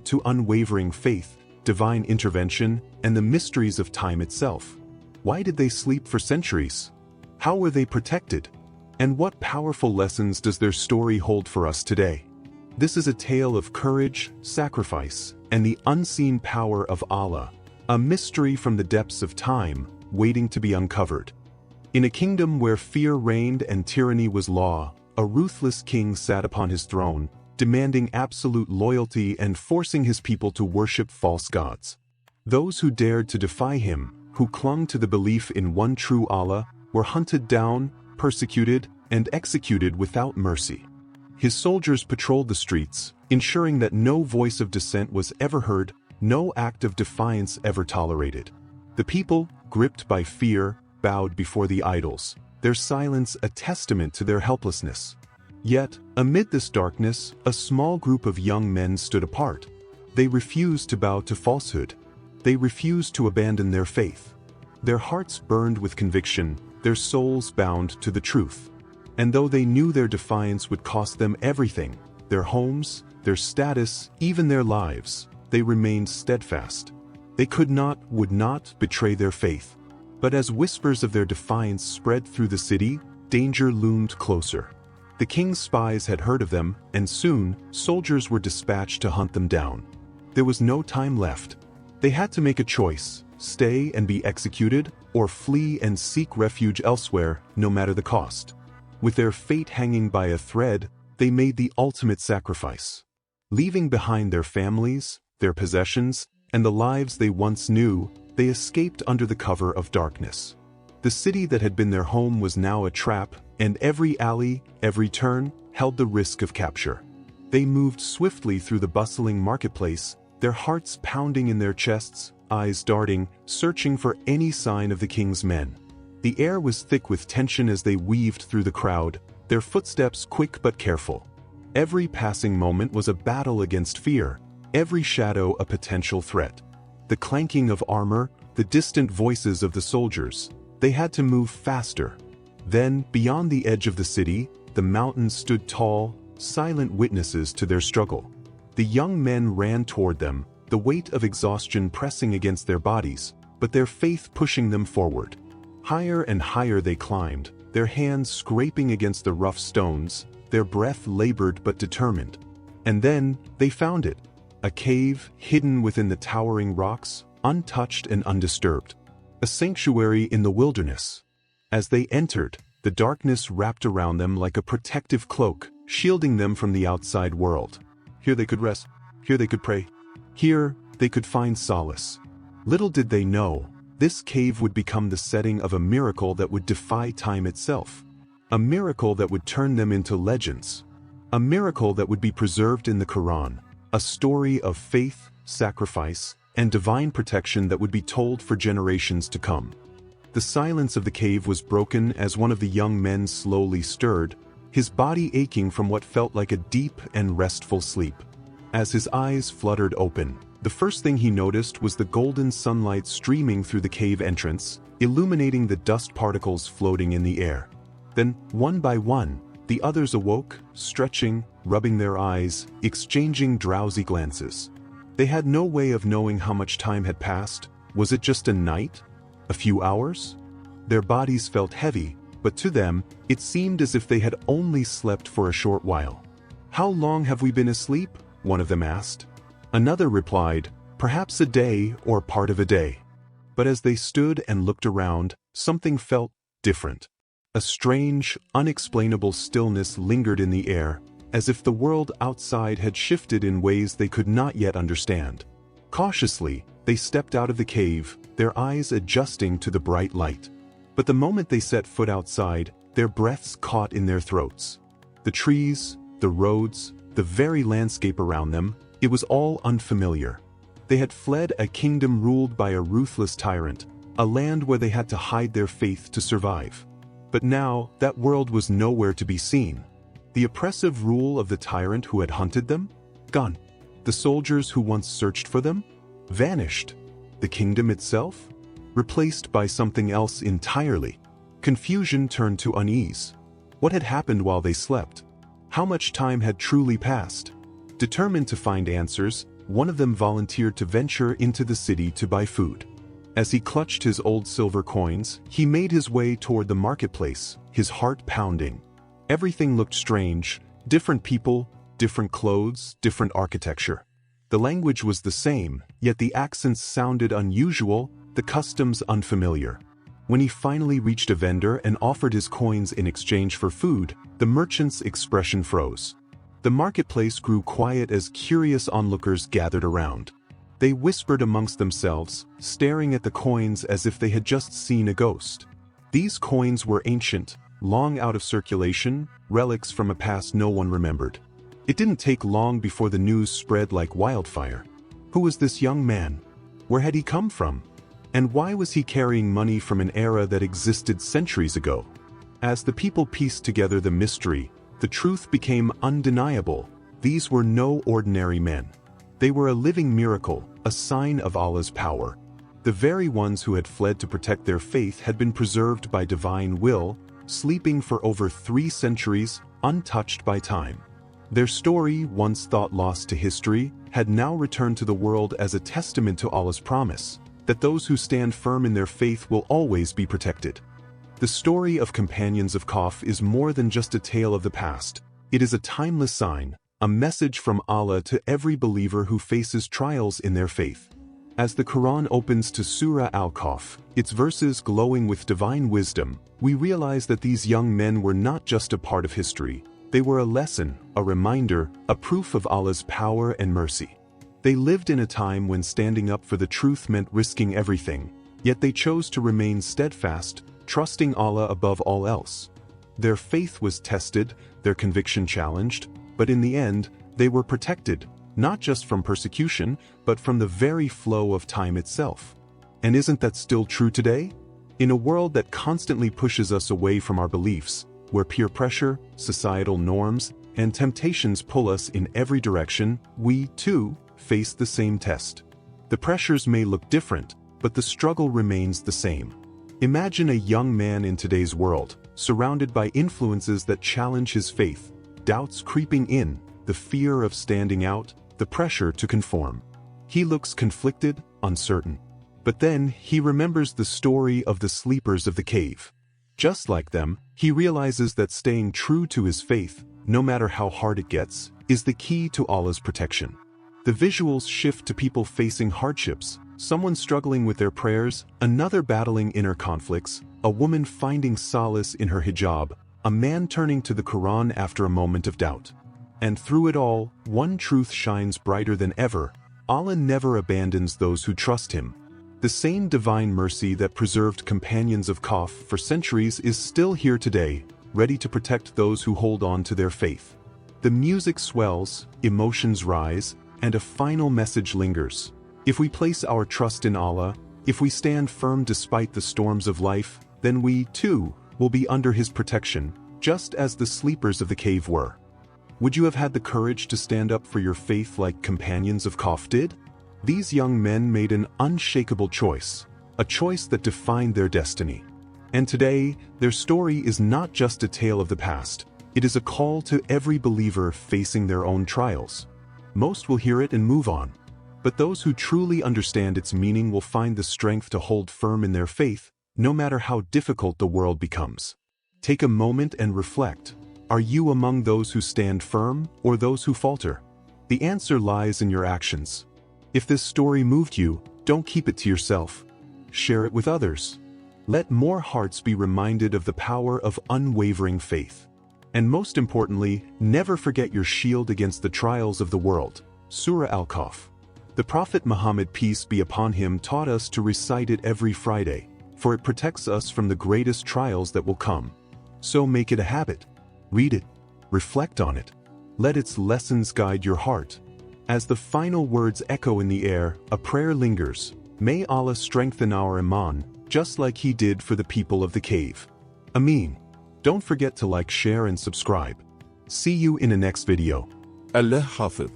to unwavering faith, divine intervention, and the mysteries of time itself. Why did they sleep for centuries? How were they protected? And what powerful lessons does their story hold for us today? This is a tale of courage, sacrifice, and the unseen power of Allah, a mystery from the depths of time, waiting to be uncovered. In a kingdom where fear reigned and tyranny was law, a ruthless king sat upon his throne, demanding absolute loyalty and forcing his people to worship false gods. Those who dared to defy him, who clung to the belief in one true Allah, were hunted down, persecuted, and executed without mercy. His soldiers patrolled the streets, ensuring that no voice of dissent was ever heard, no act of defiance ever tolerated. The people, gripped by fear, bowed before the idols, their silence a testament to their helplessness. Yet, amid this darkness, a small group of young men stood apart. They refused to bow to falsehood. They refused to abandon their faith. Their hearts burned with conviction, their souls bound to the truth. And though they knew their defiance would cost them everything, their homes, their status, even their lives, they remained steadfast. They would not betray their faith. But as whispers of their defiance spread through the city, danger loomed closer. The king's spies had heard of them, and soon, soldiers were dispatched to hunt them down. There was no time left. They had to make a choice, stay and be executed, or flee and seek refuge elsewhere, no matter the cost. With their fate hanging by a thread, they made the ultimate sacrifice. Leaving behind their families, their possessions, and the lives they once knew, they escaped under the cover of darkness. The city that had been their home was now a trap, and every alley, every turn, held the risk of capture. They moved swiftly through the bustling marketplace, their hearts pounding in their chests, eyes darting, searching for any sign of the king's men. The air was thick with tension as they weaved through the crowd, their footsteps quick but careful. Every passing moment was a battle against fear, every shadow a potential threat. The clanking of armor, the distant voices of the soldiers. They had to move faster. Then, beyond the edge of the city, the mountains stood tall, silent witnesses to their struggle. The young men ran toward them, the weight of exhaustion pressing against their bodies, but their faith pushing them forward. Higher and higher they climbed, their hands scraping against the rough stones, their breath labored but determined. And then, they found it. A cave hidden within the towering rocks, untouched and undisturbed. A sanctuary in the wilderness. As they entered, the darkness wrapped around them like a protective cloak, shielding them from the outside world. Here they could rest. Here they could pray. Here, they could find solace. Little did they know, this cave would become the setting of a miracle that would defy time itself. A miracle that would turn them into legends. A miracle that would be preserved in the Quran. A story of faith, sacrifice, and divine protection that would be told for generations to come. The silence of the cave was broken as one of the young men slowly stirred, his body aching from what felt like a deep and restful sleep. As his eyes fluttered open, the first thing he noticed was the golden sunlight streaming through the cave entrance, illuminating the dust particles floating in the air. Then, one by one, the others awoke, stretching, rubbing their eyes, exchanging drowsy glances. They had no way of knowing how much time had passed. Was it just a night? A few hours? Their bodies felt heavy, but to them, it seemed as if they had only slept for a short while. "How long have we been asleep?" one of them asked. Another replied, "Perhaps a day or part of a day." But as they stood and looked around, something felt different. A strange, unexplainable stillness lingered in the air, as if the world outside had shifted in ways they could not yet understand. Cautiously, they stepped out of the cave, their eyes adjusting to the bright light. But the moment they set foot outside, their breaths caught in their throats. The trees, the roads, the very landscape around them, it was all unfamiliar. They had fled a kingdom ruled by a ruthless tyrant, a land where they had to hide their faith to survive. But now, that world was nowhere to be seen. The oppressive rule of the tyrant who had hunted them? Gone. The soldiers who once searched for them? Vanished. The kingdom itself? Replaced by something else entirely. Confusion turned to unease. What had happened while they slept? How much time had truly passed? Determined to find answers, one of them volunteered to venture into the city to buy food. As he clutched his old silver coins, he made his way toward the marketplace, his heart pounding. Everything looked strange: different people, different clothes, different architecture. The language was the same, yet the accents sounded unusual, the customs unfamiliar. When he finally reached a vendor and offered his coins in exchange for food, the merchant's expression froze. The marketplace grew quiet as curious onlookers gathered around. They whispered amongst themselves, staring at the coins as if they had just seen a ghost. These coins were ancient, long out of circulation, relics from a past no one remembered. It didn't take long before the news spread like wildfire. Who was this young man? Where had he come from? And why was he carrying money from an era that existed centuries ago? As the people pieced together the mystery, the truth became undeniable. These were no ordinary men. They were a living miracle, a sign of Allah's power. The very ones who had fled to protect their faith had been preserved by divine will, sleeping for over 3 centuries, untouched by time. Their story, once thought lost to history, had now returned to the world as a testament to Allah's promise, that those who stand firm in their faith will always be protected. The story of Companions of Kahf is more than just a tale of the past. It is a timeless sign, a message from Allah to every believer who faces trials in their faith. As the Quran opens to Surah Al-Kahf, its verses glowing with divine wisdom, we realize that these young men were not just a part of history. They were a lesson, a reminder, a proof of Allah's power and mercy. They lived in a time when standing up for the truth meant risking everything, yet they chose to remain steadfast, trusting Allah above all else. Their faith was tested, their conviction challenged, but in the end, they were protected, not just from persecution, but from the very flow of time itself. And isn't that still true today? In a world that constantly pushes us away from our beliefs, where peer pressure, societal norms, and temptations pull us in every direction, we, too, face the same test. The pressures may look different, but the struggle remains the same. Imagine a young man in today's world, surrounded by influences that challenge his faith, doubts creeping in, the fear of standing out, the pressure to conform. He looks conflicted, uncertain. But then, he remembers the story of the sleepers of the cave. Just like them, he realizes that staying true to his faith, no matter how hard it gets, is the key to Allah's protection. The visuals shift to people facing hardships, someone struggling with their prayers, another battling inner conflicts, a woman finding solace in her hijab, a man turning to the Quran after a moment of doubt. And through it all, one truth shines brighter than ever: Allah never abandons those who trust Him. The same divine mercy that preserved Companions of Kahf for centuries is still here today, ready to protect those who hold on to their faith. The music swells, emotions rise, and a final message lingers. If we place our trust in Allah, if we stand firm despite the storms of life, then we, too, will be under His protection, just as the sleepers of the cave were. Would you have had the courage to stand up for your faith like Companions of Kahf did? These young men made an unshakable choice, a choice that defined their destiny. And today, their story is not just a tale of the past, it is a call to every believer facing their own trials. Most will hear it and move on, but those who truly understand its meaning will find the strength to hold firm in their faith, no matter how difficult the world becomes. Take a moment and reflect. Are you among those who stand firm or those who falter? The answer lies in your actions. If this story moved you, don't keep it to yourself. Share it with others. Let more hearts be reminded of the power of unwavering faith. And most importantly, never forget your shield against the trials of the world. Surah Al-Kahf. The Prophet Muhammad, peace be upon him, taught us to recite it every Friday, for it protects us from the greatest trials that will come. So make it a habit. Read it. Reflect on it. Let its lessons guide your heart. As the final words echo in the air, a prayer lingers. May Allah strengthen our iman, just like He did for the people of the cave. Ameen. Don't forget to like, share and subscribe. See you in the next video. Allah Hafiz.